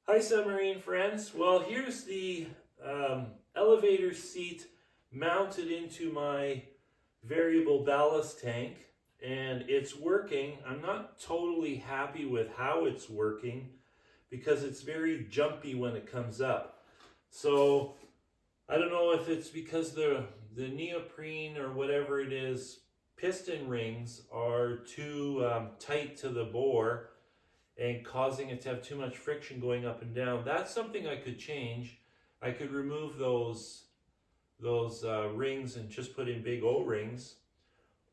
Hi submarine friends. Well, here's the elevator seat mounted into my variable ballast tank, and it's working. I'm not totally happy with how it's working because it's very jumpy when it comes up. So I don't know if it's because the neoprene or whatever it is piston rings are too tight to the bore and causing it to have too much friction going up and down. That's something I could change. I could remove those rings and just put in big O-rings,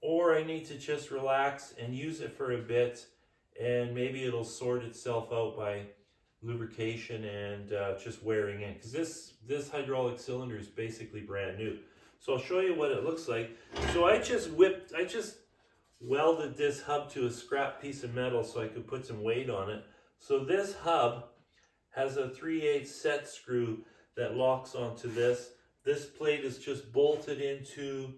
or I need to just relax and use it for a bit, and maybe it'll sort itself out by lubrication and just wearing in, because this hydraulic cylinder is basically brand new. So I'll show you what it looks like. So I just welded this hub to a scrap piece of metal so I could put some weight on it. So this hub has a 3/8 set screw that locks onto this. This plate is just bolted into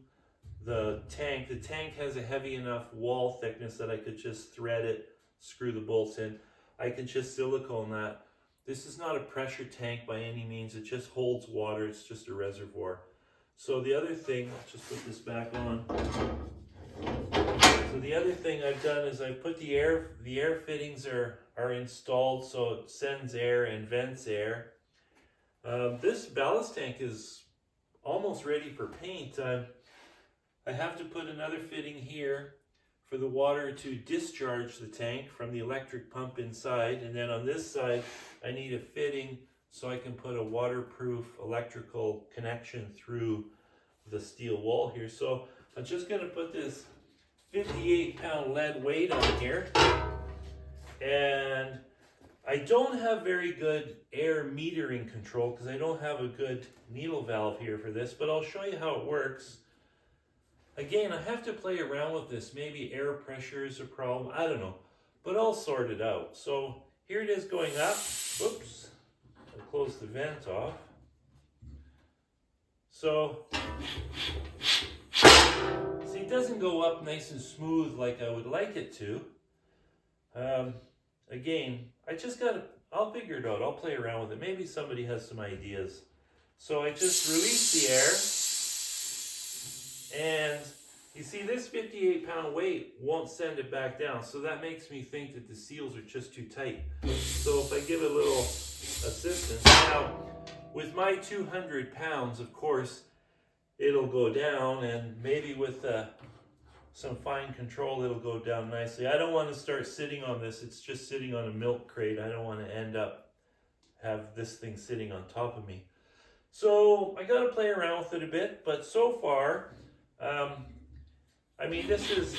the tank. The tank has a heavy enough wall thickness that I could just thread it, screw the bolts in. I can just silicone that. This is not a pressure tank by any means. It just holds water. It's just a reservoir. So the other thing, let's just put this back on. So the other thing I've done is I've put the air fittings are installed, so it sends air and vents air. This ballast tank is almost ready for paint. I have to put another fitting here for the water to discharge the tank from the electric pump inside, and then on this side I need a fitting so I can put a waterproof electrical connection through the steel wall here. So I'm just going to put this 58-pound lead weight on here, and I don't have very good air metering control because I don't have a good needle valve here for this, but I'll show you how it works. Again, I have to play around with this. Maybe air pressure is a problem, I don't know, but I'll sort it out. So here it is going up. Oops, I'll close the vent off. So see, it doesn't go up nice and smooth like I would like it to. Again, I'll figure it out. I'll play around with it. Maybe somebody has some ideas. So I just release the air, and you see this 58-pound weight won't send it back down. So that makes me think that the seals are just too tight. So if I give it a little assistance, now with my 200 pounds, of course, it'll go down, and maybe with some fine control it'll go down nicely. I don't want to start sitting on this. It's just sitting on a milk crate. I don't want to end up have this thing sitting on top of me. So I got to play around with it a bit, but so far, I mean, this is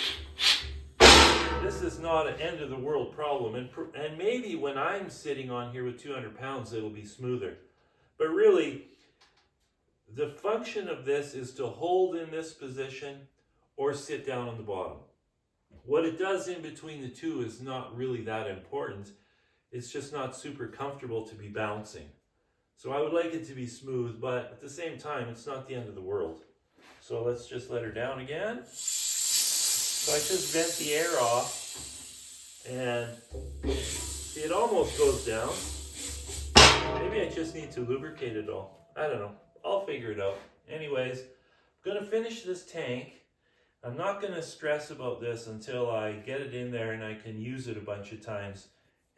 not an end of the world problem, and maybe when I'm sitting on here with 200 pounds it'll be smoother. But really, the function of this is to hold in this position or sit down on the bottom. What it does in between the two is not really that important. It's just not super comfortable to be bouncing. So I would like it to be smooth, but at the same time, it's not the end of the world. So let's just let her down again. So I just vent the air off, and see, it almost goes down. Maybe I just need to lubricate it all. I don't know. I'll figure it out. Anyways, I'm going to finish this tank. I'm not going to stress about this until I get it in there and I can use it a bunch of times,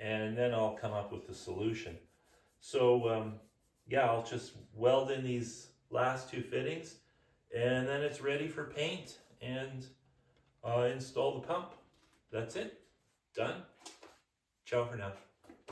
and then I'll come up with the solution. So yeah, I'll just weld in these last two fittings, and then it's ready for paint and install the pump. That's it. Done. Ciao for now.